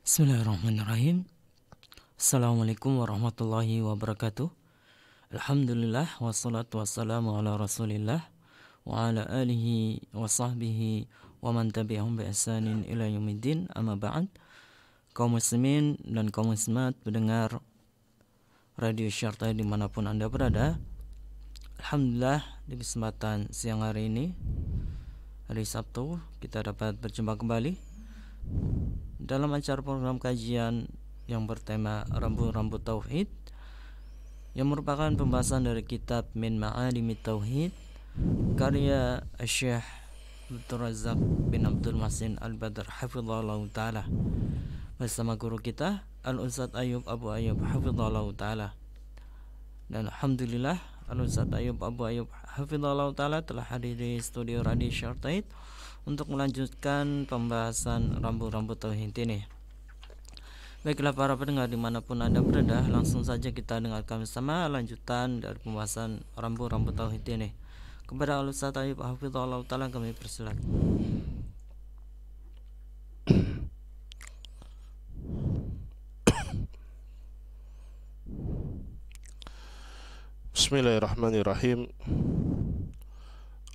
Bismillahirrahmanirrahim. Assalamualaikum warahmatullahi wabarakatuh. Alhamdulillah wassalatu wassalamu ala rasulillah wa ala alihi wa sahbihi wa man tabi'ahum bi ihsanin ila yaumiddin, amma ba'd. Kaum muslimin dan kaum muslimat pendengar Radio Syartai dimanapun Anda berada, alhamdulillah di kesempatan siang hari ini, hari Sabtu, kita dapat berjumpa kembali dalam acara program kajian yang bertema Rambu-Rambu Tauhid, yang merupakan pembahasan dari kitab Min Ma'alimit Tauhid karya Syekh Dr. Razak bin Abdul Mahsin Al-Badr hafizahullah ta'ala, bersama guru kita Al-Ustadz Ayub Abu Ayub hafizahullah ta'ala. Dan alhamdulillah Al-Ustadz Ayub Abu Ayub hafizahullah ta'ala telah hadir di studio Radio Syartai untuk melanjutkan pembahasan rambu-rambu tauhid ini. Baiklah para pendengar dimanapun Anda berada, langsung saja kita dengarkan bersama lanjutan dari pembahasan rambu-rambu tauhid ini. Kepada Al-Ustadz Ayub hafizahullah ta'ala kami persilakan. Bismillahirrahmanirrahim.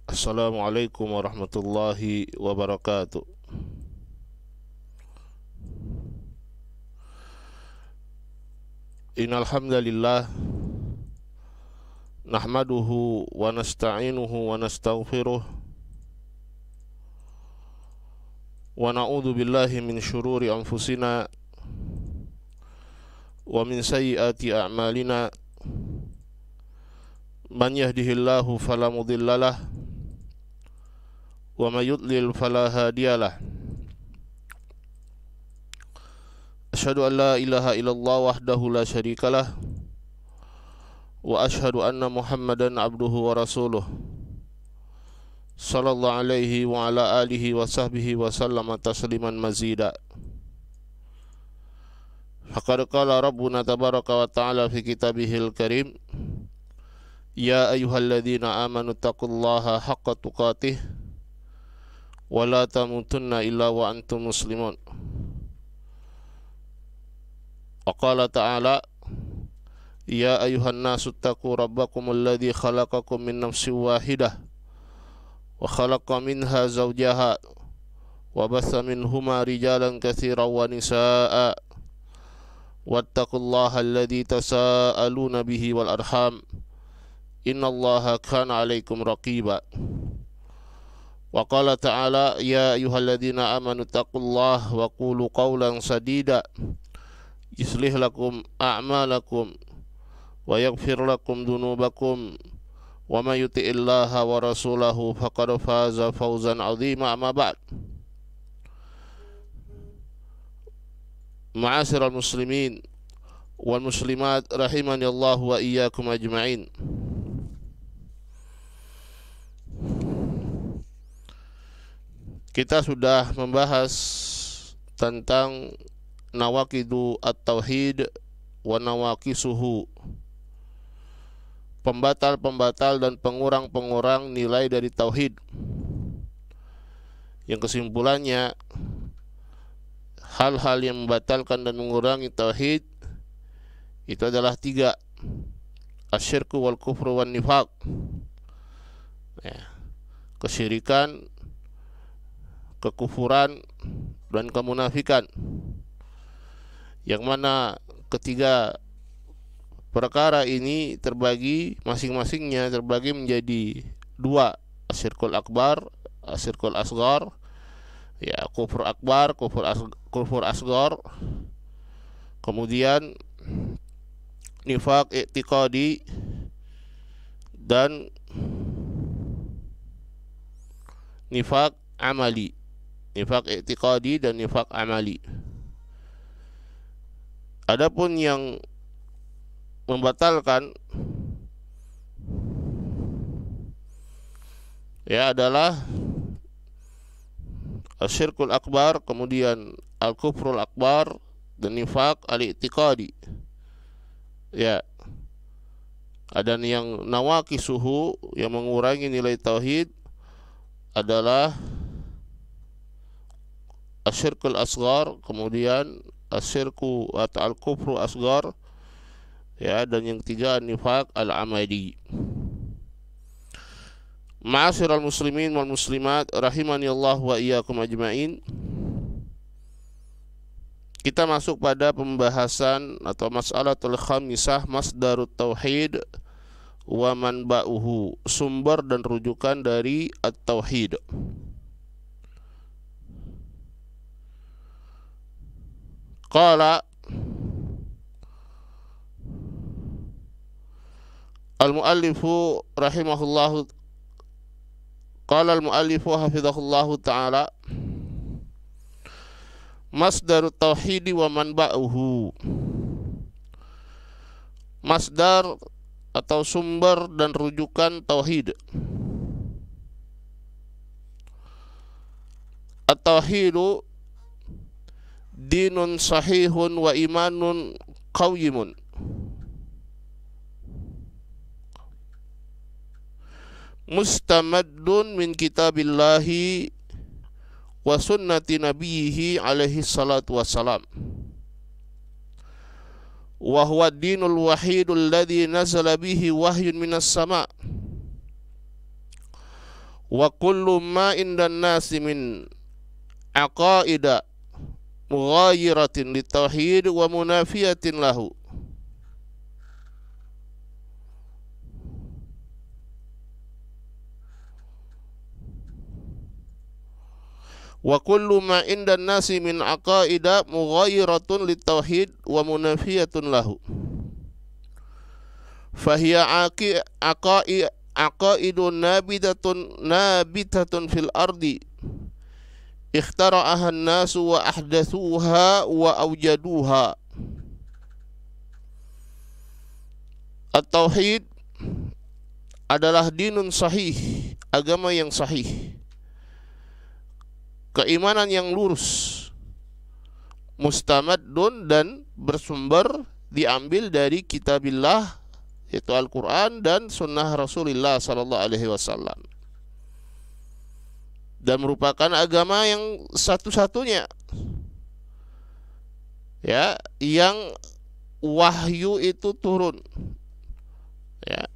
Assalamualaikum warahmatullahi wabarakatuh. Innal hamdalillah nahmaduhu wa nasta'inuhu wa nastaghfiruh wa na'udzu billahi min syururi anfusina wa min sayyiati a'malina. Man yahdihillahu fala mudhillalah wa may yudlil fala hadiyalah. Asyhadu an la ilaha illallah wahdahu la syarikalah wa asyhadu anna Muhammadan abduhu wa rasuluh sallallahu alaihi wa ala alihi wa sahbihi wa sallama tasliman mazida. Faqad qala rabbuna tabaraka wa ta'ala fi kitabihil karim, ya ayyuhalladzina amanu taqullaha haqqa tuqatih wa la tamutunna illa wa antum muslimun. Wa qala ta'ala, ya ayyuhan nasu taqu rabbakumul ladzi khalaqakum min nafsin wahidah wa khalaqa minha zawjaha wa batha minhuma rijalan katsiran wa nisaa'a wattaqullaha alladzi tasaaluna bihi wal arham innallaha kana 'alaikum raqiba. Wa qala ta'ala, ya ayyuhalladzina amanu taqullaha wa qulu qawlan sadida yuslih lakum a'malakum wa yaghfir lakum dhunubakum wa may yuti'illaha wa rasulahu faqad faza fawzan 'azima. Amma ba'd. Ma'asyiral muslimin wal muslimat rahimani Allah wa iyyakum ajma'in. Kita sudah membahas tentang nawaqidu at-tauhid wa nawaqisuhu, pembatal-pembatal dan pengurang-pengurang nilai dari tauhid, yang kesimpulannya hal-hal yang membatalkan dan mengurangi tauhid itu adalah 3: asyirku wal kufru wan nifaq, kesyirikan, kekufuran, dan kemunafikan, yang mana ketiga perkara ini terbagi, masing-masingnya terbagi menjadi 2: asyirkul akbar, asyirkul asghar, kufur akbar, kufur asghar, kemudian nifaq i'tiqadi dan nifaq amali. Nifaq i'tiqadi dan nifaq amali. Adapun yang membatalkan adalah asyirkul akbar, kemudian al-kufrul akbar dan nifaq al-i'tiqadi. Ada yang nawaqisuhu, yang mengurangi nilai tauhid, adalah asyirkul asghar, kemudian asyirku atau al-kufru asghar, ya, dan yang ketiga nifaq al-amali. Ma'asyiral muslimin wal muslimat rahimani Allah wa iyyakum ajmain. Kita masuk pada pembahasan atau mas'alatul khamisah, masdarut tauhid wa manba'uhu, sumber dan rujukan dari at-tauhid. Qala al-muallifu rahimahullahu, qala al-muallifu hafizahullahu ta'ala, masdarut tauhidi wa manba'uhu, masdar atau sumber dan rujukan tauhid. At-tauhidu dinun sahihun wa imanun qawimun. Mustamaddun min kitabillahi wa sunnati nabiyhi alaihi salatu wassalam. Wa huwa ad-dinul wahidul ladzi nazala bihi wahyun minas sama'. Wa kullu ma indan nasi min aqaida mughayiratin litauhid wa munafiyatin lahu. Wa kullu ma indan nasi min aqaida mughayyiratun litauhid wa munafiyatun lahu. Fahiya aqaidun nabitatun fil ardi ikhtara'aha an-nasu wa ahdathuha wa awjaduha. At-tauhid adalah dinun sahih, agama yang sahih, keimanan yang lurus, mustamaddun dan bersumber diambil dari kitabillah, yaitu Al-Quran dan sunnah Rasulullah sallallahu alaihi wasallam, dan merupakan agama yang satu-satunya, ya, yang wahyu itu turun, ya,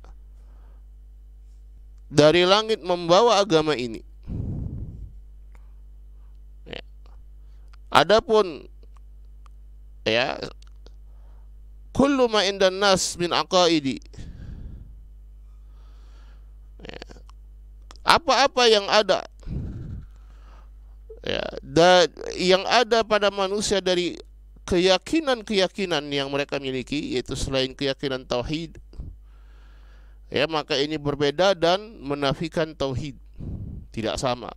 dari langit membawa agama ini. Adapun, ya, kullu ma indan nas min aqaidi, apa-apa yang ada, ya, yang ada pada manusia dari keyakinan-keyakinan yang mereka miliki, yaitu selain keyakinan tauhid, ya, maka ini berbeda dan menafikan tauhid, tidak sama.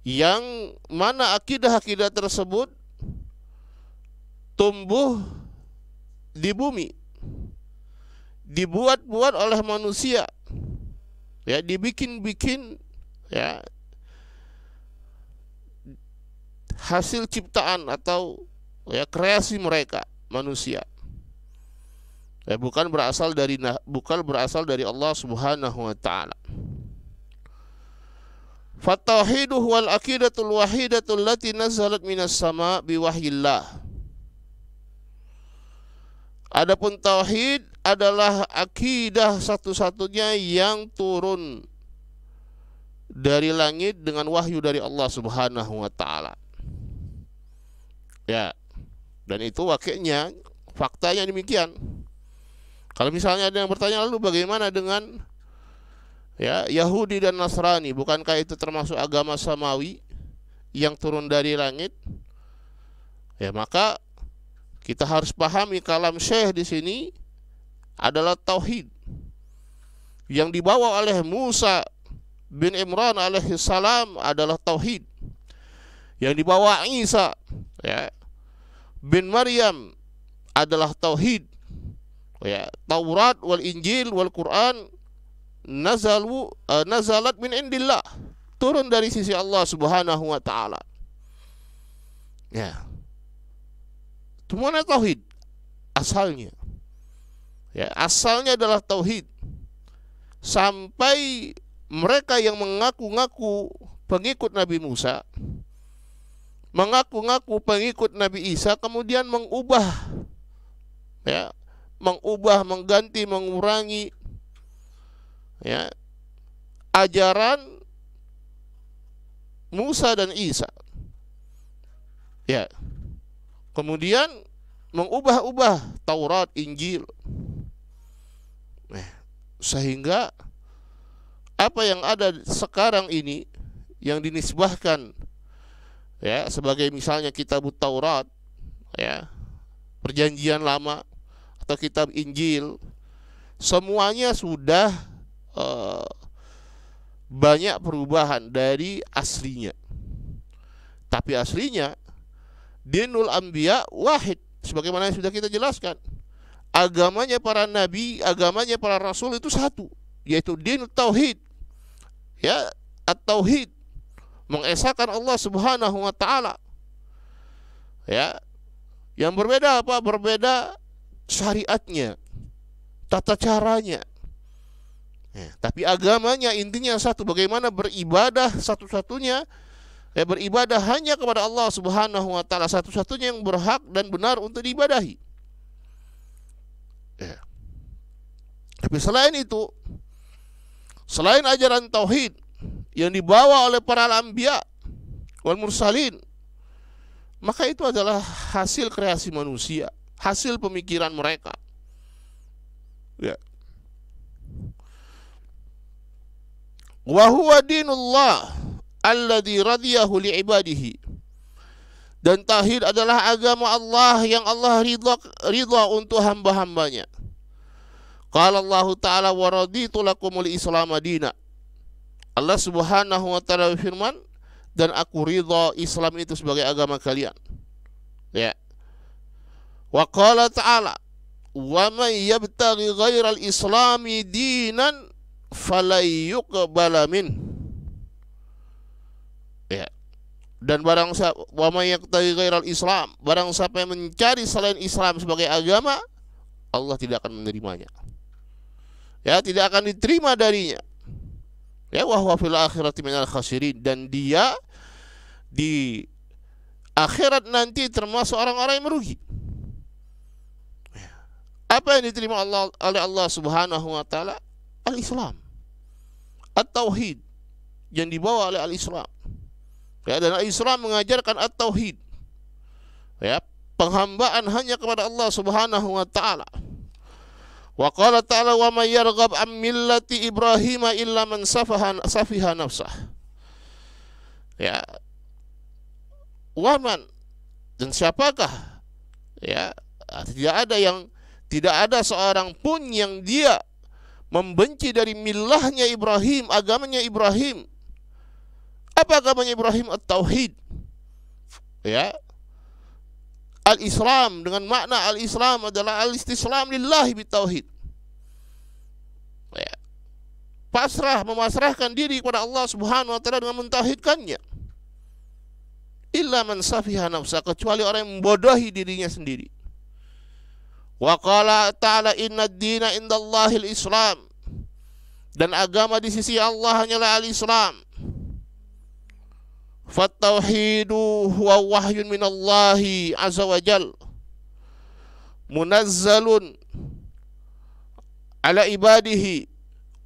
Yang mana akidah-akidah tersebut tumbuh di bumi, dibuat-buat oleh manusia, ya, dibikin-bikin, ya, hasil ciptaan atau, ya, kreasi mereka manusia, ya, bukan berasal dari Allah Subhanahu wa ta'ala. Fatauhidu wal aqidatul wahidatul lati nazalat minas sama' biwahyillah. Adapun tauhid adalah akidah satu-satunya yang turun dari langit dengan wahyu dari Allah Subhanahu wa ta'ala. Ya, dan itu wakilnya, faktanya demikian. Kalau misalnya ada yang bertanya, lalu bagaimana dengan, ya, Yahudi dan Nasrani, bukankah itu termasuk agama samawi yang turun dari langit? Ya, maka kita harus pahami kalam Syekh di sini adalah tauhid yang dibawa oleh Musa bin Imran alaihi salam adalah tauhid, yang dibawa Isa, ya, bin Maryam adalah tauhid, ya. Taurat wal Injil wal Quran nazalat min indillah, turun dari sisi Allah Subhanahu wa ta'ala, ya. Semuanya tauhid asalnya, ya, asalnya adalah tauhid. Sampai mereka yang mengaku-ngaku pengikut Nabi Musa, mengaku-ngaku pengikut Nabi Isa kemudian mengubah, ya, mengganti, mengurangi, ya, ajaran Musa dan Isa, ya, kemudian mengubah-ubah Taurat, Injil, sehingga apa yang ada sekarang ini yang dinisbahkan, ya, sebagai misalnya kitab Taurat, ya, perjanjian lama, atau kitab Injil, semuanya sudah banyak perubahan dari aslinya. Tapi aslinya dinul anbiya wahid, sebagaimana yang sudah kita jelaskan. Agamanya para nabi, agamanya para rasul itu satu, yaitu din tauhid, ya, at-tauhid, mengesahkan Allah Subhanahu wa taala. Ya. Yang berbeda apa? Berbeda syariatnya, tata caranya. Ya, tapi agamanya intinya satu, bagaimana beribadah satu-satunya, ya, beribadah hanya kepada Allah Subhanahu wa taala, satu-satunya yang berhak dan benar untuk diibadahi. Ya. Tapi selain itu, selain ajaran tauhid yang dibawa oleh para anbiya wal mursalin, maka itu adalah hasil kreasi manusia, hasil pemikiran mereka. Ya. Wa huwa dinullah alladzi radiyahu li ibadihi. Dan tauhid adalah agama Allah yang Allah ridha untuk hamba-hambanya. Qala Allah Ta'ala wa raditu lakumul Islam madina. Allah Subhanahu wa taala berfirman, dan aku ridha Islam itu sebagai agama kalian. Ya. Wa qala ta'ala, wa man yabtaghi ghairal islami dinan falay yuqbala min. Ya. Dan barang siapa wa man yabtaghi ghairal islam, barang siapa yang mencari selain Islam sebagai agama, Allah tidak akan menerimanya. Ya, tidak akan diterima darinya. Ya, wa huwa fil akhirati minal khasirin, dan dia di akhirat nanti termasuk orang-orang yang merugi. Apa yang diterima oleh Allah Subhanahu wa taala? Al-Islam, at-tauhid yang dibawa oleh al-Islam. Ya, dan al-Islam mengajarkan at-tauhid, ya, penghambaan hanya kepada Allah Subhanahu wa taala. Wa qala ta'ala wa may yarghab an millati Ibrahim illa man safiha nafsah. Ya. Waman, dan siapakah, ya, tidak ada seorang pun yang dia membenci dari millahnya Ibrahim, agamanya Ibrahim. Apa agamanya Ibrahim? At-tauhid. Ya. Al-Islam, dengan makna al-Islam adalah al-istislam lillahi bitauhid. Ya. Pasrah, memasrahkan diri kepada Allah Subhanahu wa taala dengan mentauhidkannya. Illa man safiha nafsa, kecuali orang yang membodohi dirinya sendiri. Wa qala ta'ala inna ad-dina indallahil Islam, dan agama di sisi Allah hanyalah al-Islam. Fattauhidu huwa wahyun minallahi azza wa jal, munazzalun ala ibadihi,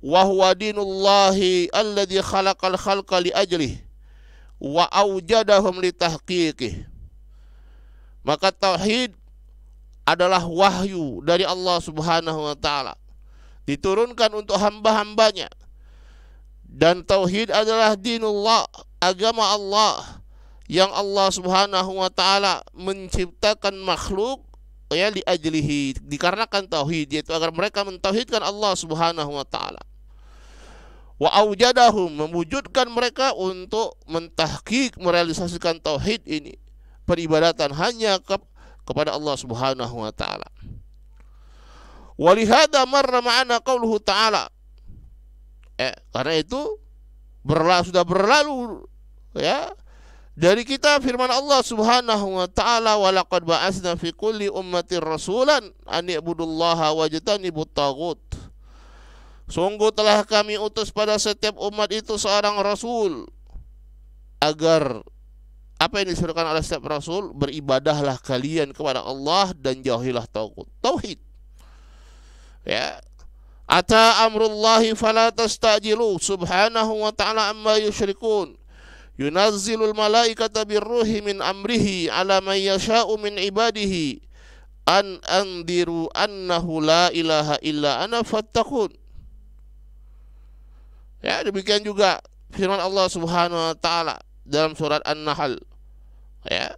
wa huwa dinullahi alladzi khalaqal khalqa li ajlihi wa aujadahum li tahqiqih. Maka tauhid adalah wahyu dari Allah Subhanahu wa taala, diturunkan untuk hamba-hambanya. Dan tauhid adalah dinullah, agama Allah yang Allah Subhanahu wa taala menciptakan makhluk, ya, li ajlihi, dikarenakan tauhid, yaitu agar mereka mentauhidkan Allah Subhanahu wa taala. Wa aujadahum, mewujudkan mereka untuk mentahqiq, merealisasikan tauhid ini, peribadatan hanya kepada Allah Subhanahu wa taala. Walihada marra ma'ana qauluhu ta'ala. Karena itu sudah berlalu, ya, dari kita firman Allah Subhanahu wa taala, wa laqad ba'atsna fi kulli ummatin rasulan an i'budullaha wajtanibut taghut. Sungguh telah kami utus pada setiap umat itu seorang rasul, agar Apa yang disuruhkan oleh setiap rasul? Beribadahlah kalian kepada Allah dan jauhilah tauhid. Ya. Ata amrullahi fala tastajilu subhanahu wa ta'ala amma yusyrikun. Yunazzilul malaikata birruhi min amrihi ala man yasha'u min ibadihi an andiru annahu la ilaha illa ana fattaqun. Ya, demikian juga firman Allah Subhanahu wa taala dalam surat An-Nahl. Ya.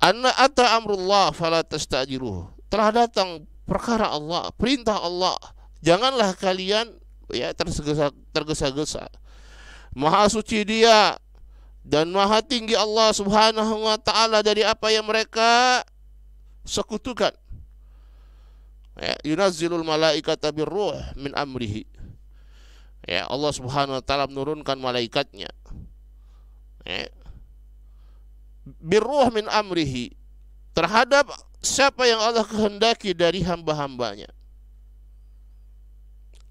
Anna ata amrullah fala tastajiluhu. Telah datang perkara Allah, perintah Allah. Janganlah kalian ya tergesa-gesa. Maha suci Dia dan maha tinggi Allah Subhanahu wa taala dari apa yang mereka sekutukan. Ya, yunazzilul malaikata birruh min amrihi. Ya, Allah Subhanahu wa taala menurunkan malaikatnya. Ya. Birruh min amrihi, terhadap siapa yang Allah kehendaki dari hamba-hambanya.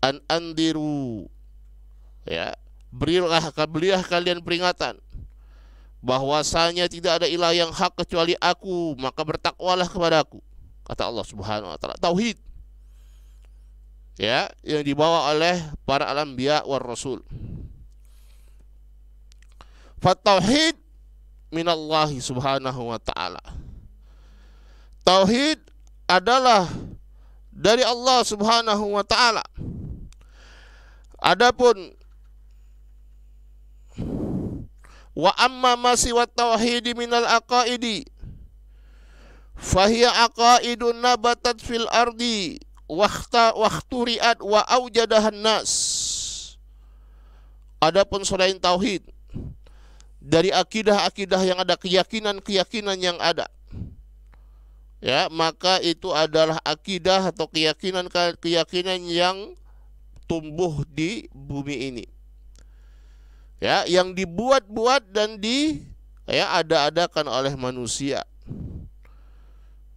An andiru, ya, berilah kalian peringatan bahwasanya tidak ada ilah yang hak kecuali aku, maka bertakwalah kepadaku, kata Allah Subhanahu wa taala. Tauhid, ya, yang dibawa oleh para anbiya war rasul. Fatauhid minallahi subhanahu wa ta'ala. Tauhid adalah dari Allah Subhanahu wa ta'ala. Adapun wa amma ma siwa tauhid minal aqaidi fahiya aqaidun nabatat fil ardi wahturiat wa aujadahan nas. Adapun selain tauhid dari akidah-akidah yang ada, keyakinan-keyakinan yang ada, ya, maka itu adalah akidah atau keyakinan yang tumbuh di bumi ini, ya, yang dibuat-buat dan ada-adakan oleh manusia.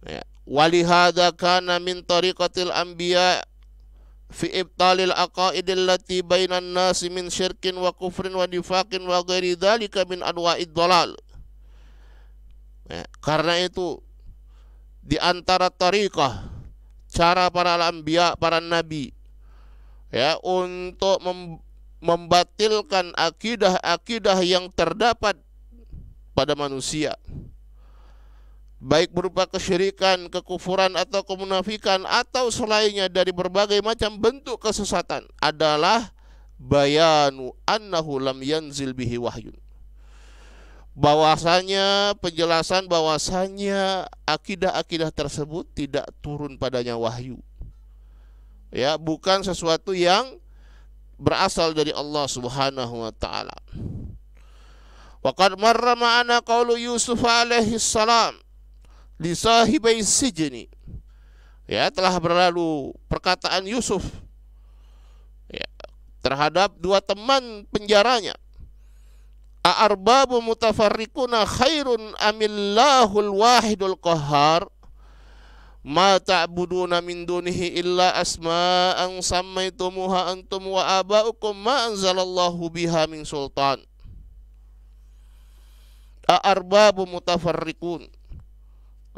Ya. Walihada kana min tariqatil anbiya fi ibtalil aqaidil lati bainan nasi min syirkin wa kufrin wa nifaqin wa ghairi dzalika min anwa'id dhalal. Ya, karena itu di antara tariqah, cara para anbiya, para nabi, ya, untuk membatilkan akidah-akidah yang terdapat pada manusia, baik berupa kesyirikan, kekufuran atau kemunafikan atau selainnya dari berbagai macam bentuk kesesatan, adalah bayanu annahu lam yanzil bihi wahyun. Bahwasanya, penjelasan bahwasanya akidah-akidah tersebut tidak turun padanya wahyu. Ya, bukan sesuatu yang berasal dari Allah Subhanahu wa taala. Wa qad marra ma'ana qaulu Yusuf alaihi salam li sahibai sijni. Ya, telah berlalu perkataan Yusuf, ya, terhadap dua teman penjaranya. A'arbabu mutafarriquna khairun amillahul wahidul qahhar ma ta'buduna min dunihi illa asma'an sammaitumuha antum wa aba'ukum ma anzalallahu biha min sultan. A'arbabu mutafarriqun,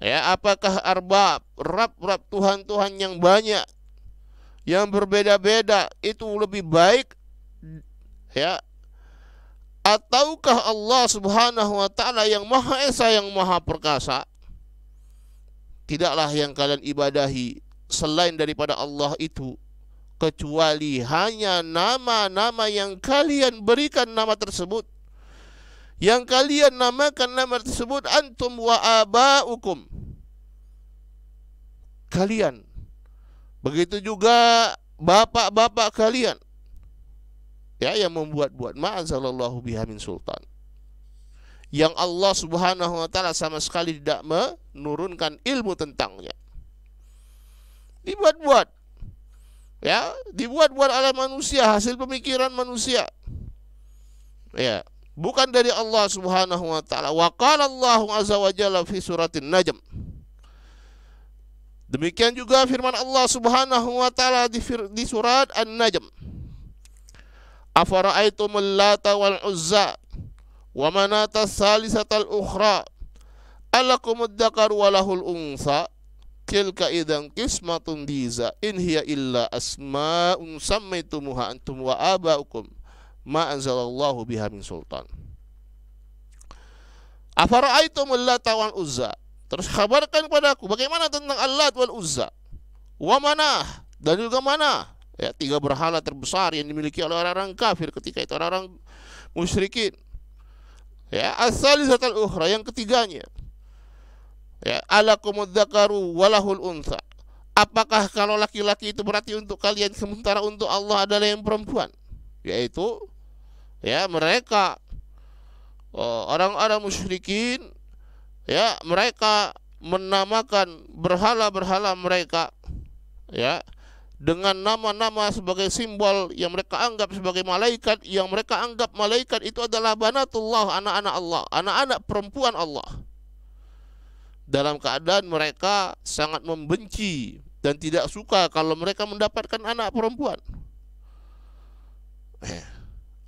ya, apakah arbab, rab Tuhan-Tuhan yang banyak, yang berbeda-beda, itu lebih baik, ya, ataukah Allah Subhanahu wa taala yang Maha Esa, yang Maha Perkasa? Tidaklah yang kalian ibadahi selain daripada Allah itu kecuali hanya nama-nama yang kalian berikan nama tersebut, yang kalian namakan nama tersebut, antum wa aba'ukum, kalian, begitu juga bapak-bapak kalian, ya, yang membuat-buat, ma'anzalallahu biha min sultan, yang Allah Subhanahu wa taala sama sekali tidak menurunkan ilmu tentangnya. Dibuat-buat, ya, dibuat-buat oleh manusia, hasil pemikiran manusia, ya, bukan dari Allah Subhanahu wa taala. Wa qala Allahu azza wa jalla fi suratin Najm. Demikian juga firman Allah Subhanahu wa taala di surat An-Najm. Afara'aitumul Lata wal Uzza wa manata salisatal ukhra alakumud dzakaru wa lahul unsa tilka idzan qismatun diza in hiya illa asma'un sammaitumuha antum wa aba'ukum ma anzalallahu biha min sultan. Afara'aitumul Lata wal Uzza, terus kabarkan padaku bagaimana tentang Al-Lat wal Uzza, wa Manah, dan juga Manah, ya, 3 berhala terbesar yang dimiliki oleh orang-orang kafir ketika itu, orang-orang musyrikin. Ya, as-salisatul ukhra, yang ketiganya. Ya, alakumud dzakaru walahul unsa. Apakah kalau laki-laki itu berarti untuk kalian sementara untuk Allah adalah yang perempuan? Yaitu ya mereka orang-orang musyrikin, ya, mereka menamakan berhala-berhala mereka, ya, dengan nama-nama sebagai simbol yang mereka anggap sebagai malaikat, yang mereka anggap malaikat itu adalah banatullah, anak-anak Allah, anak-anak perempuan Allah. Dalam keadaan mereka sangat membenci dan tidak suka kalau mereka mendapatkan anak perempuan.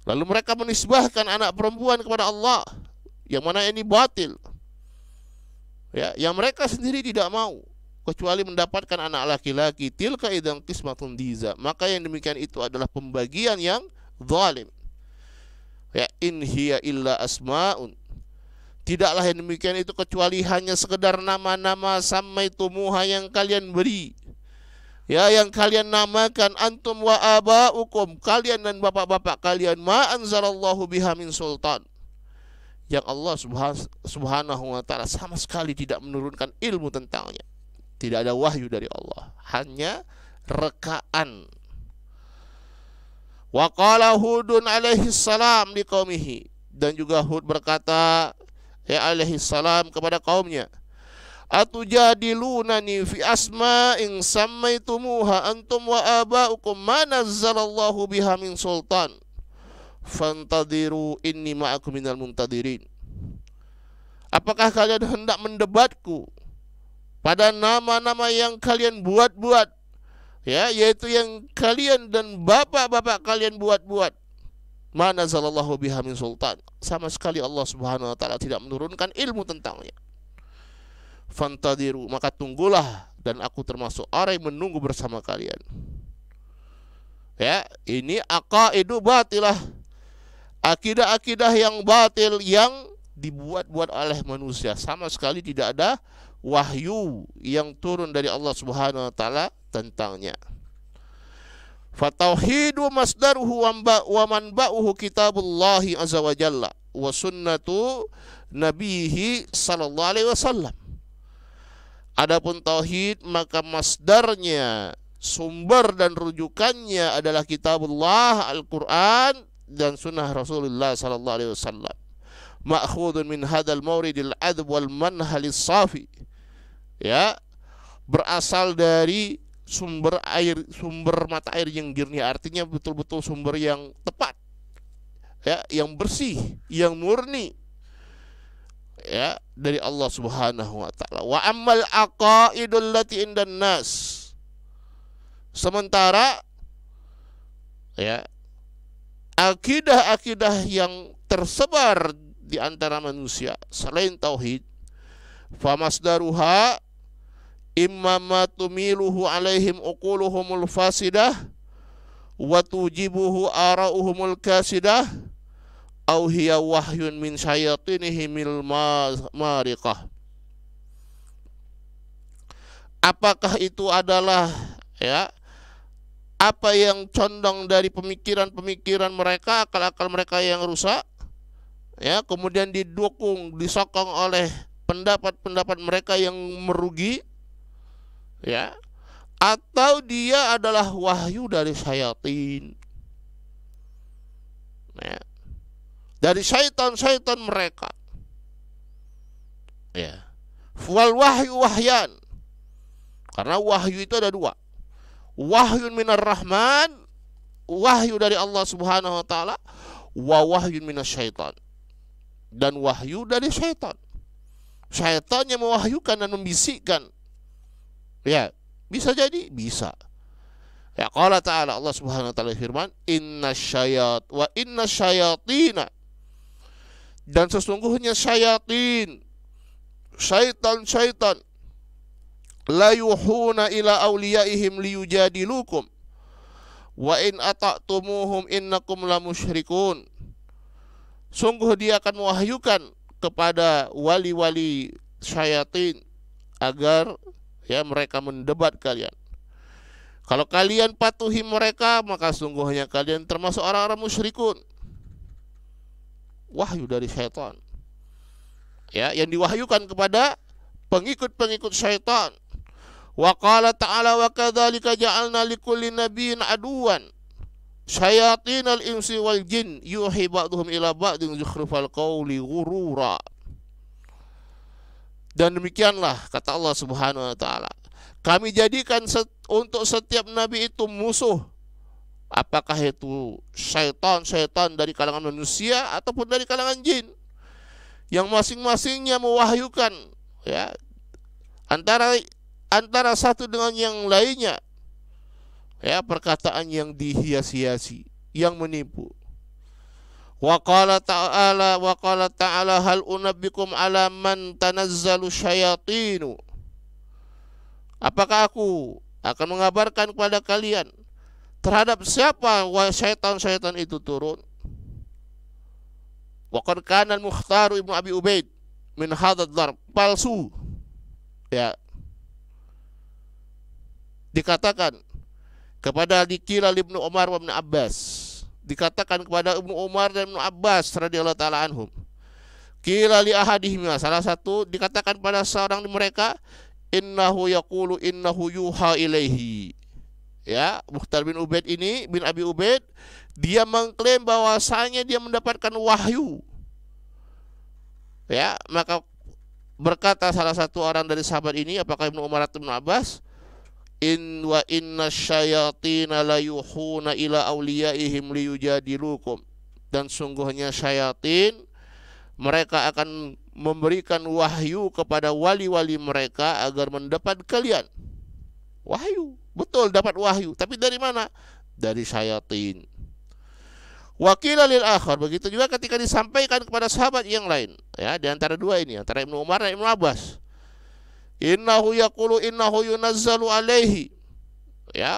Lalu mereka menisbahkan anak perempuan kepada Allah, yang mana ini batil. Ya, yang mereka sendiri tidak mau kecuali mendapatkan anak laki-laki. Tilka idzan qismatun diza, maka yang demikian itu adalah pembagian yang zalim. Ya, in hiya illa asmaun, tidaklah yang demikian itu kecuali hanya sekedar nama-nama sammaitumuha yang kalian beri, ya, yang kalian namakan, antum wa aba'ukum, kalian dan bapak-bapak kalian, ma anzalallahu biha min sultan, yang Allah subhanahu wa ta'ala sama sekali tidak menurunkan ilmu tentangnya. Tidak ada wahyu dari Allah, hanya rekaan. Wa qala Hudun alaihi salam liqaumihi, dan juga Hud berkata, ya, alaihi salam, kepada kaumnya, atujadilunani fi asma'in sammaitumuha antum wa aba'ukum ma nazzalallahu biha min sultan fantadiru inni ma'akum minal muntadirin. Apakah kalian hendak mendebatku pada nama-nama yang kalian buat-buat, ya, yaitu yang kalian dan bapak-bapak kalian buat-buat? Ma nazzalallahu biha min sultan, sama sekali Allah subhanahu wa ta'ala tidak menurunkan ilmu tentangnya. Fantadiru, maka tunggulah, dan aku termasuk orang yang menunggu bersama kalian. Ya, ini aqaidu batilah, akidah-akidah yang batil yang dibuat-buat oleh manusia. Sama sekali tidak ada wahyu yang turun dari Allah subhanahu wa ta'ala tentangnya. Fatauhidu masdaruhu wa manba'uhu kitabullahi azza wa jalla wa sunnatu nabihi sallallahu alaihi wasallam. Adapun tauhid, maka masdarnya, sumber dan rujukannya adalah kitabullah, Al-Quran, dan sunnah Rasulullah sallallahu alaihi wasallam. Ma'khudun min hadal mauridil adb wal manhalis safi, ya, berasal dari sumber air, sumber mata air yang jernih, artinya betul-betul sumber yang tepat, ya, yang bersih, yang murni, ya, dari Allah subhanahu wa ta'ala. Wa ammal aqaidul lati indan nas, sementara, ya, akidah-akidah yang tersebar di antara manusia selain tauhid, famasdaruha imma ma tumiluhu alaihim uquluhumul fasidah wa tujibuhu ara'uhumul kasidah au hiya wahyun min syayatinihimil mariqah. Apakah itu adalah, ya, apa yang condong dari pemikiran-pemikiran mereka, akal-akal mereka yang rusak, ya, kemudian didukung, disokong oleh pendapat-pendapat mereka yang merugi, ya, atau dia adalah wahyu dari syaitan, ya, dari syaitan-syaitan mereka, ya. Wal wahyu wahyan, karena wahyu itu ada dua, wahyun minar rahman, wahyu dari Allah subhanahu wa ta'ala, wa wahyun minas syaitan, dan wahyu dari syaitan. Syaitan yang mewahyukan dan membisikkan, ya, bisa jadi, bisa. Ya, qala ta'ala, Allah subhanahu wa ta'ala firman, inna syayat wa inna syayatina, Dan sesungguhnya syaitan la yuhuna ila awliyaihim liyujadilukum wa in ata'tumuhum innakum la musyrikun. Sungguh dia akan mewahyukan kepada wali-wali syaitan agar mereka mendebat kalian. Kalau kalian patuhi mereka, maka sungguhnya kalian termasuk orang-orang musyrikun. Wahyu dari syaitan, yang diwahyukan kepada pengikut-pengikut syaitan. Wa qala ta'ala wa kadzalika ja'alna likulli nabiyyin aduwan syayatinal insi wal jin yuhi ba'dhum ila ba'din zukhrufal qawli ghurura. Dan demikianlah kata Allah Subhanahu wa taala, kami jadikan untuk setiap nabi itu musuh, apakah itu syaitan dari kalangan manusia ataupun dari kalangan jin, yang masing-masingnya mewahyukan antara satu dengan yang lainnya perkataan yang dihias-hiasi, yang menipu. Wa qala ta'ala hal unabbikum ala man tanazzalu syayatinu. Apakah aku akan mengabarkan kepada kalian terhadap siapa syaitan itu turun? Wa qad kana al-Mukhtar ibnu Abi Ubaid min hadzal darb palsu. Dikatakan kepada dikilal Ibnu Umar wa Ibnu Abbas, dikatakan kepada Ibnu Umar dan Ibnu Abbas radhiyallahu taala anhum, qila li ahadihima, salah satu dikatakan pada seorang di mereka, innahu yaqulu innahu yuha ilaihi. Mukhtar bin Abi Ubaid, dia mengklaim bahwasanya dia mendapatkan wahyu. Maka berkata salah satu orang dari sahabat ini, apakah Ibnu Umar atau Ibnu Abbas, inna syayatina la yuhuna ila awliyaihim liyujadilukum. Dan sungguhnya syaitan mereka akan memberikan wahyu kepada wali-wali mereka agar mendapat kalian. Wahyu, betul dapat wahyu, tapi dari mana? Dari syaitan. Wakila lil akhar, begitu juga ketika disampaikan kepada sahabat yang lain, di antara dua ini, antara Ibnu Umar dan Ibnu Abbas, innahu yaqulu innahu yunazzalu alaihi.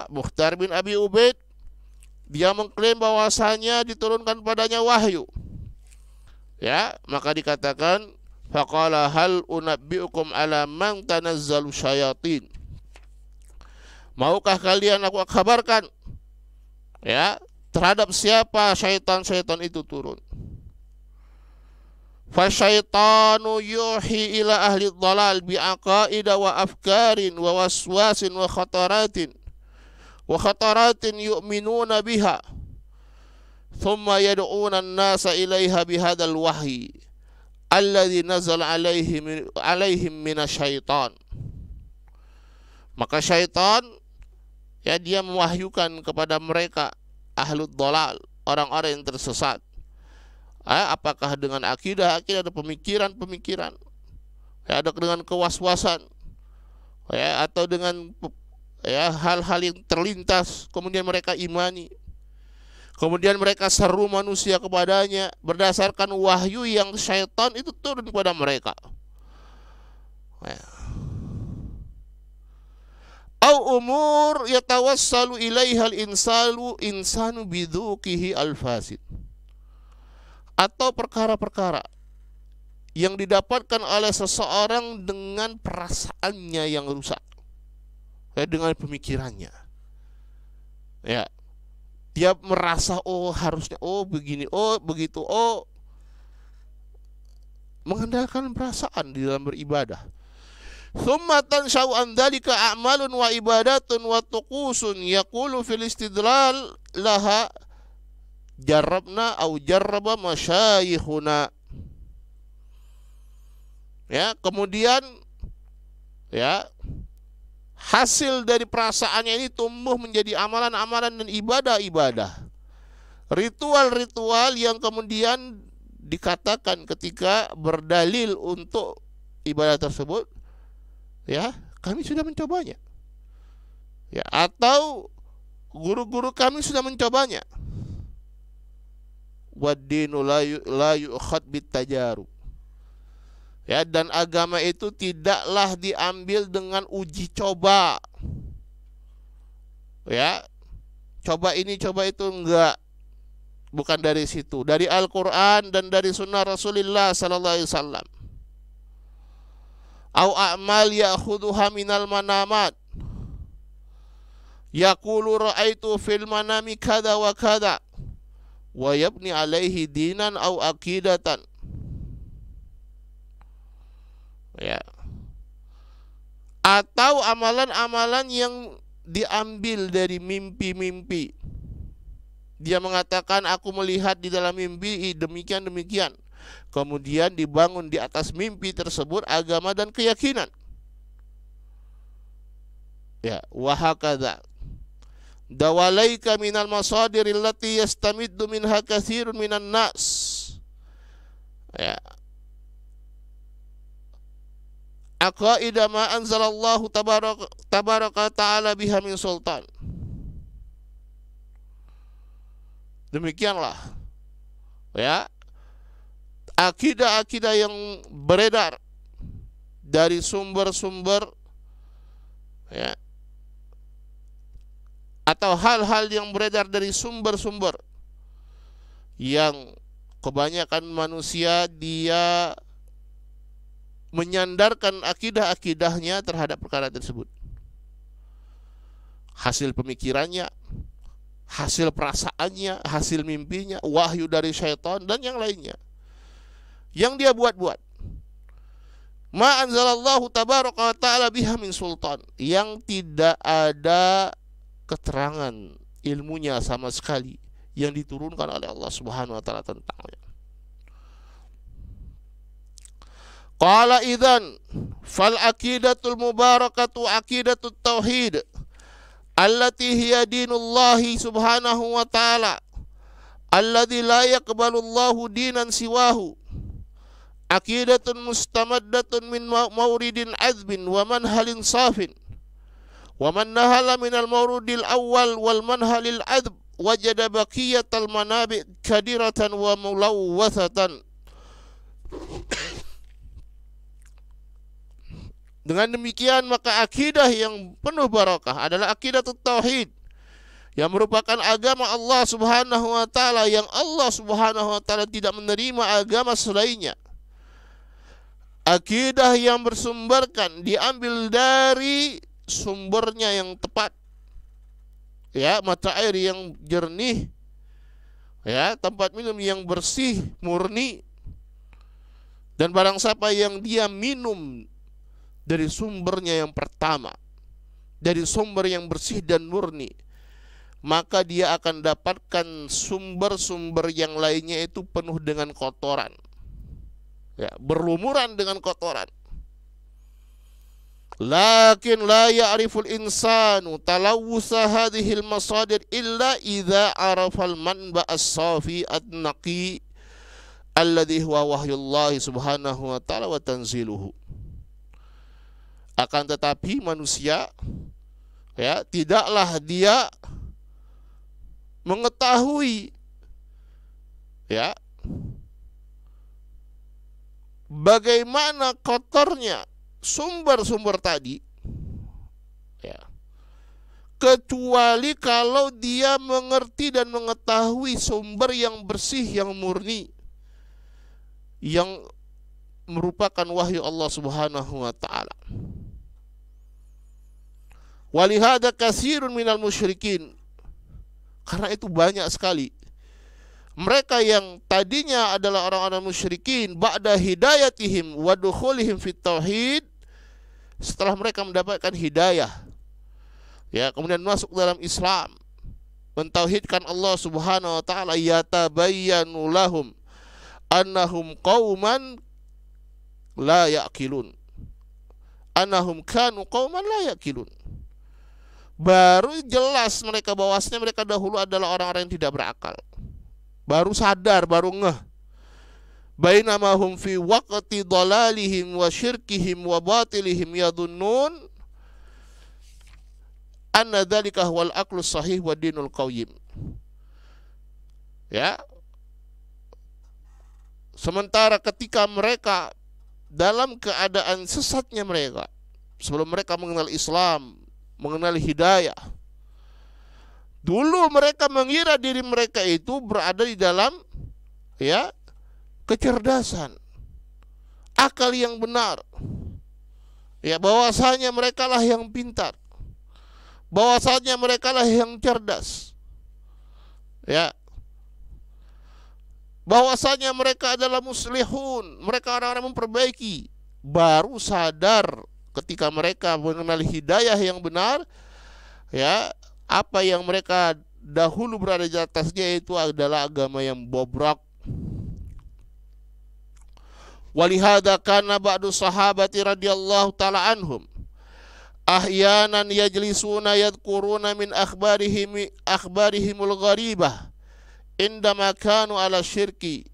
Mukhtar bin Abi Ubaid, dia mengklaim bahwasanya diturunkan padanya wahyu. Maka dikatakan faqala hal unabbiukum ala man tanazzalu syayatin. Maukah kalian aku kabarkan terhadap siapa syaitan itu turun? Fasyaitanu yuhi ila ahli dhalal bi'aqaida wa afkarin wa waswasin wa khataratin yu'minuna biha thumma yad'una an-nasa ilaiha bihadzal wahyi alladhi nazala alaihim minasyaitan. Maka syaitan dia mewahyukan kepada mereka ahlud dhalal, orang-orang yang tersesat, apakah dengan akidah atau pemikiran, ada dengan kewaswasan, atau dengan hal-hal yang terlintas, kemudian mereka imani, kemudian mereka seru manusia kepadanya berdasarkan wahyu yang syaitan itu turun kepada mereka. Au umur yatawassalu ilaihal insanu bidzukihi al-fasid. Atau perkara-perkara yang didapatkan oleh seseorang dengan perasaannya yang rusak, dengan pemikirannya. Dia merasa harusnya begini, begitu, mengandalkan perasaan di dalam beribadah. Thumma tansha'u an dzalika a'malun wa ibadatun wa tuqusun yaqulu fil istidlal laha jarrabna au jarraba masyayikhuna. Kemudian hasil dari perasaannya ini tumbuh menjadi amalan-amalan dan ibadah-ibadah, ritual-ritual yang kemudian dikatakan ketika berdalil untuk ibadah tersebut, kami sudah mencobanya, atau guru-guru kami sudah mencobanya. wad-dinu la yu'khad bitajarub. Ya, dan agama itu tidaklah diambil dengan uji coba. Ya, coba ini coba itu, enggak. Bukan dari situ, dari Al-Qur'an dan dari sunnah Rasulullah sallallahu alaihi wasallam. Au a'mal ya'khudhuha minal manamat. Yaqulu ra'aitu fil manami kada wa kada wa yabni alaihi dinan au aqidatan. Ya. Atau amalan-amalan yang diambil dari mimpi-mimpi. Dia mengatakan aku melihat di dalam mimpi demikian-demikian. Kemudian dibangun di atas mimpi tersebut agama dan keyakinan. Ya, wa hakadha. Dawalaika minal masadir allati yastamiddu minha katsirun minan nas. Ya. Aqaida ma anzalallahu tabaraka ta'ala biha min sultan. Demikianlah, ya, akidah-akidah yang beredar dari sumber-sumber, ya, atau hal-hal yang beredar dari sumber-sumber yang kebanyakan manusia dia menyandarkan akidah-akidahnya terhadap perkara tersebut. Hasil pemikirannya, hasil perasaannya, hasil mimpinya, wahyu dari syaitan dan yang lainnya. Yang dia buat-buat. Ma anzalallahu tabaraka wa ta'ala biha min sultan. Yang tidak ada keterangan ilmunya sama sekali yang diturunkan oleh Allah Subhanahu wa ta'ala tentangnya. Qala idzan fal aqidatul mubarakatu aqidatut tauhid allati hiya dinullahi subhanahu wa ta'ala alladzi la yaqbalu Allahu dinan siwahu aqidatun mustamaddatun min mauridin azbin wa manhalin safin wa man nahala minal mawrudil awwal wal manhalil adb wajada baqiyatal manabi kadiratan wa mulawwathatan. Dengan demikian maka akidah yang penuh barakah adalah akidah tauhid yang merupakan agama Allah Subhanahu wa ta'ala, yang Allah Subhanahu wa ta'ala tidak menerima agama selainnya. Akidah yang bersumberkan diambil dari sumbernya yang tepat, ya, mata air yang jernih, ya, tempat minum yang bersih murni, dan barang siapa yang dia minum dari sumbernya yang pertama, dari sumber yang bersih dan murni, maka dia akan dapatkan sumber-sumber yang lainnya itu penuh dengan kotoran, ya, berlumuran dengan kotoran. Lakin la ya'riful insanu talawusa hadhil masadir illa idza arafal manba as-safi at-naqi alladhi huwa wahyullahi subhanahu wa ta'ala wa tanziluhu. Akan tetapi manusia, ya, tidaklah dia mengetahui, ya, bagaimana kotornya sumber-sumber tadi, ya, kecuali kalau dia mengerti dan mengetahui sumber yang bersih, yang murni, yang merupakan wahyu Allah Subhanahu wa ta'ala. Walihada katsirun minal musyrikin, karena itu banyak sekali mereka yang tadinya adalah orang-orang musyrikin, ba'da hidayatihim wa dukhulihim fit tauhid, setelah mereka mendapatkan hidayah, ya, kemudian masuk dalam Islam, mentauhidkan Allah Subhanahu wa ta'ala, yatabayyanu lahum annahum qauman la ya'qilun, annahum kanu qauman la ya'qilun. Baru jelas mereka bahwasanya mereka dahulu adalah orang-orang yang tidak berakal. Baru sadar, baru ngeh. Bainama hum fi waqti dhalalihim wa syirkihim wa batilihim yadhunnun anna dzalika huwal aqlus sahih wa dinul qayyim. Ya. Sementara ketika mereka dalam keadaan sesatnya mereka, sebelum mereka mengenal Islam, mengenal hidayah, dulu mereka mengira diri mereka itu berada di dalam kecerdasan, akal yang benar. Bahwasanya mereka lah yang pintar, bahwasanya mereka lah yang cerdas. Bahwasanya mereka adalah muslihun, mereka orang-orang memperbaiki. Baru sadar ketika mereka mengenal hidayah yang benar, apa yang mereka dahulu berada di atasnya itu adalah agama yang bobrok. Walihada kana ba'du sahabati radhiyallahu ta'ala anhum ahyanan yajlisuna yadhkuruna min akhbarihimul gharibah indama kanu ala syirki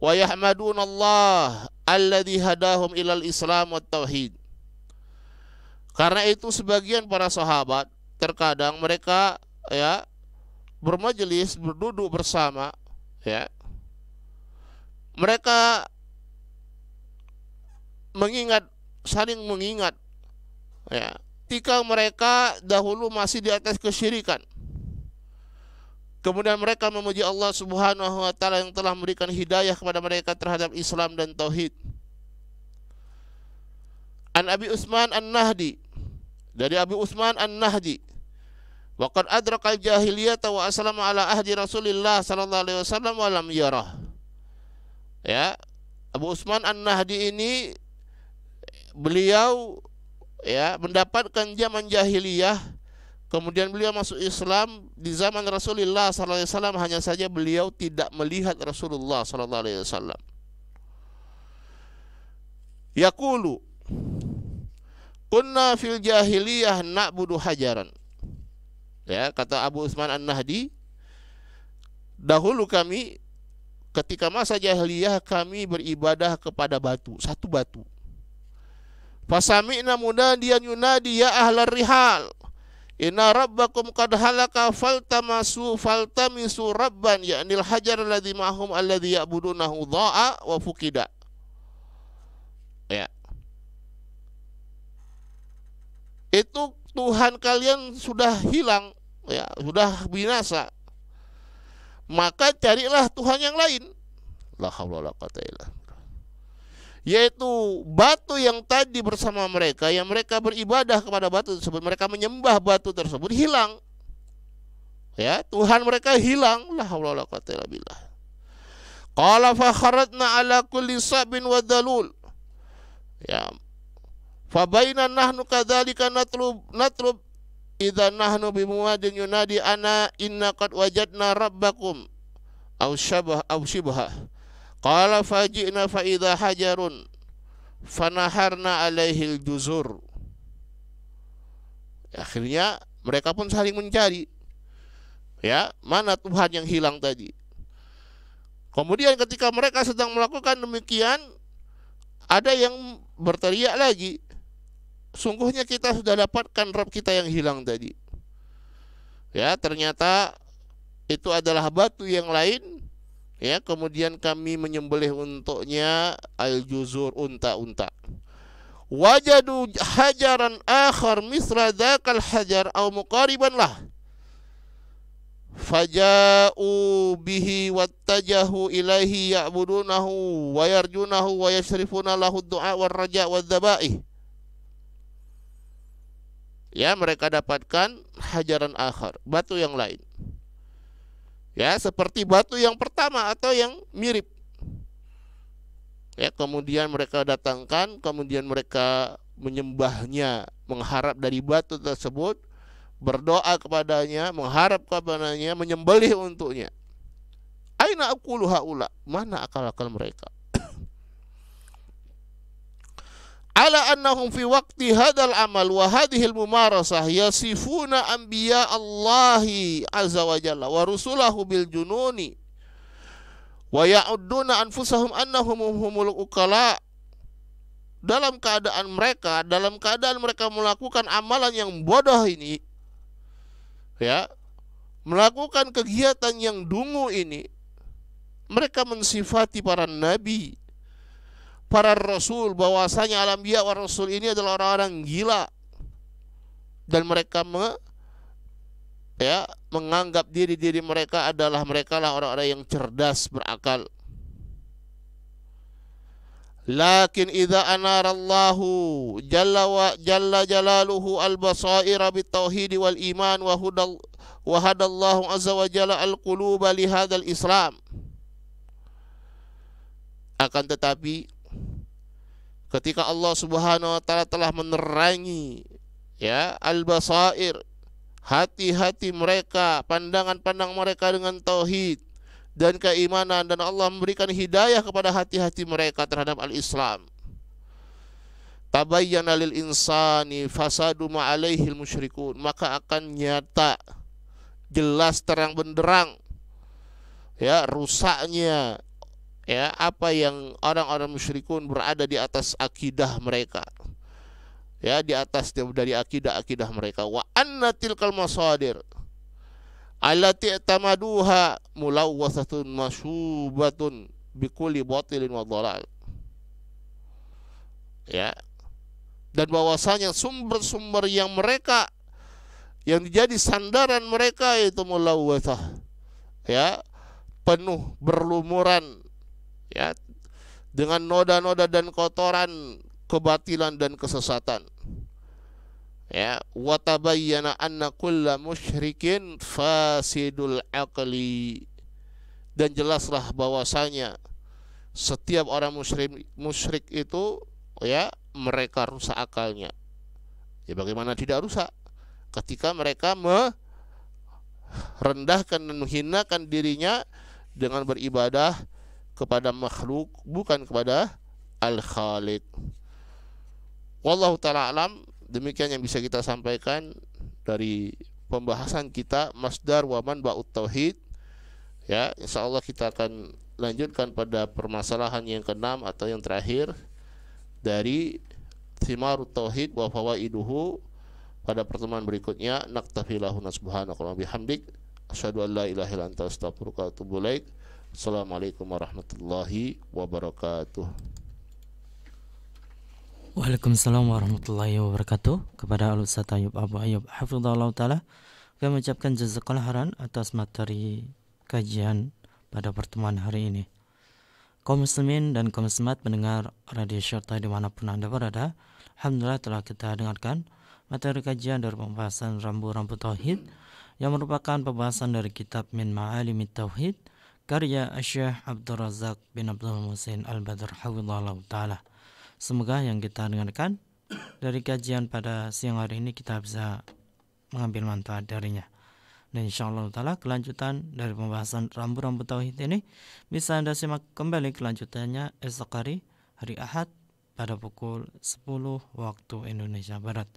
wa yahmaduna Allah alladhi hadahum ilal Islam wat tauhid. Karena itu sebagian para sahabat terkadang mereka bermajelis, berduduk bersama, mereka saling mengingat ketika mereka dahulu masih di atas kesyirikan. Kemudian mereka memuji Allah Subhanahu wa taala yang telah memberikan hidayah kepada mereka terhadap Islam dan tauhid. An Abi Utsman An-Nahdi, dari Abi Utsman An-Nahdi, wa qad adraka al-jahiliyah wa aslama ala ahdi Rasulillah sallallahu alaihi wasallam wa lam yarah. Abu Utsman An-Nahdi ini beliau mendapatkan zaman jahiliyah, kemudian beliau masuk Islam di zaman Rasulullah SAW, hanya saja beliau tidak melihat Rasulullah SAW. Yaqulu kunna fil jahiliyah na'budu hajaran. Kata Abu Utsman An-Nahdi, dahulu kami ketika masa jahiliyah kami beribadah kepada batu, satu batu. Fasami'na munadiyan yunadi ya ahlar rihal inna rabbakum qad halaka faltamisu rabban ya'nil hajar alladhi ma'hum alladhi ya'budunahu dha'a wa fukida. Itu Tuhan kalian sudah hilang, sudah binasa. Maka carilah Tuhan yang lain. La haula wala quwwata illa billah. Yaitu batu yang tadi bersama mereka, yang mereka beribadah kepada batu tersebut, mereka menyembah batu tersebut, hilang. Tuhan mereka hilang. La haula wala quwwata illa billah. Qala fa kharatna ala kulli sabin wa dalul. Fa baina nahnu kadzalika natlub idza nahnu bimuwadin yunadi ana inna qad wajadna rabbakum aw shibha. Qala faji'na fa idza hajarun fanaharna alaihil juzur. Akhirnya mereka pun saling mencari, mana Tuhan yang hilang tadi. Kemudian ketika mereka sedang melakukan demikian, ada yang berteriak lagi, sungguhnya kita sudah dapatkan Rabb kita yang hilang tadi. Ternyata itu adalah batu yang lain. Kemudian kami menyembelih untuknya al-juzur, unta-unta. Wajadu hajaran akhar misra dzakal hajar aw muqariban lah. Faja'u bihi wattajahu ilaihi ya'budunahu wa yarjunahu wa yashrifuna lahu du'a war raja' wadz dzabaih. Mereka dapatkan hajaran akhar, batu yang lain. Seperti batu yang pertama atau yang mirip. Kemudian mereka datangkan, kemudian mereka menyembahnya, mengharap dari batu tersebut, berdoa kepadanya, mengharap kepadanya, menyembelih untuknya. Aina aqulu haula, mana akal-akal mereka? Ala annahum fi waqti hadal amal wa hadhil mumarasah yasifuna anbiya Allahi azza wa jalla wa rusulahu bil jununi wa ya'udduna anfusahum annahum humul ukala. Dalam keadaan mereka melakukan amalan yang bodoh ini, melakukan kegiatan yang dungu ini, mereka mensifati para nabi, para rasul, bahwasanya al-anbiya wa rasul ini adalah orang-orang gila, dan mereka menganggap diri mereka adalah orang-orang yang cerdas, berakal. Lakin idza anarallahu jalla jalaluhu al-basaira bit-tauhid wal iman wa hadallahu azza wa jalla al-quluba li hadzal Islam. Akan tetapi ketika Allah Subhanahu wa taala telah menerangi al-basair, hati-hati mereka, pandangan-pandang mereka dengan tauhid dan keimanan, dan Allah memberikan hidayah kepada hati-hati mereka terhadap al-Islam. Tabayyana lil insani fasadu ma alaihil musyrikun, maka akan nyata, jelas, terang benderang rusaknya apa yang orang-orang musyrikun berada di atas akidah mereka, di atas dari akidah mereka. Wa anna tilkal masadir allati tamaduha mulawwasatun mashubatun bikulli batilin wa dhalal. Dan bahwasanya sumber-sumber yang menjadi sandaran mereka itu mulawwasah, penuh berlumuran dengan noda-noda dan kotoran kebatilan dan kesesatan. Wa tabayyana anna kulla musyrikin fasidul aqli, dan jelaslah bahwasanya setiap orang musyrik itu mereka rusak akalnya. Bagaimana tidak rusak ketika mereka merendahkan dan menghinakan dirinya dengan beribadah kepada makhluk, bukan kepada al-Khaliq. Wallahu ta'ala alam. Demikian yang bisa kita sampaikan dari pembahasan kita masdar wa manba'ut tauhid. Insyaallah kita akan lanjutkan pada permasalahan yang keenam atau yang terakhir dari thimarut tauhid wa fawaiduhu pada pertemuan berikutnya. Naktafi lahuna subhanaka wa bihamdik asyhadu an la ilaha illa anta astaghfiruka wa atubu ilaik. Assalamualaikum warahmatullahi wabarakatuh. Waalaikumsalam warahmatullahi wabarakatuh. Kepada Al-Ustaz Ayyub Abu Ayyub hafizahullah ta'ala, kami mengucapkan jazakallahu khairan atas materi kajian pada pertemuan hari ini. Kaum muslimin dan kaum muslimat pendengar Radio Syarta dimanapun Anda berada, alhamdulillah telah kita dengarkan materi kajian dari pembahasan rambu-rambu tauhid yang merupakan pembahasan dari kitab Min Ma'alimit Tauhid karya Syekh Abdul Razak bin Abdul Muhsin Al-Badr hafizahullah ta'ala. Semoga yang kita dengarkan dari kajian pada siang hari ini kita bisa mengambil manfaat darinya. Dan insyaallah ta'ala kelanjutan dari pembahasan rambu-rambu tauhid ini bisa Anda simak kembali kelanjutannya esok hari Ahad pada pukul 10 waktu Indonesia Barat.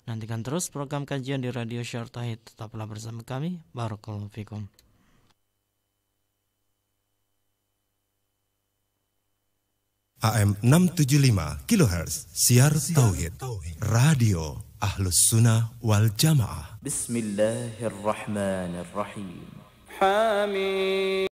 Nantikan terus program kajian di Radio Syarta. Tetaplah bersama kami. Barakallahu fikum. AM 675 kHz Siar Tauhid Radio Ahlus Sunnah wal Jamaah. Bismillahirrahmanirrahim. Hamim.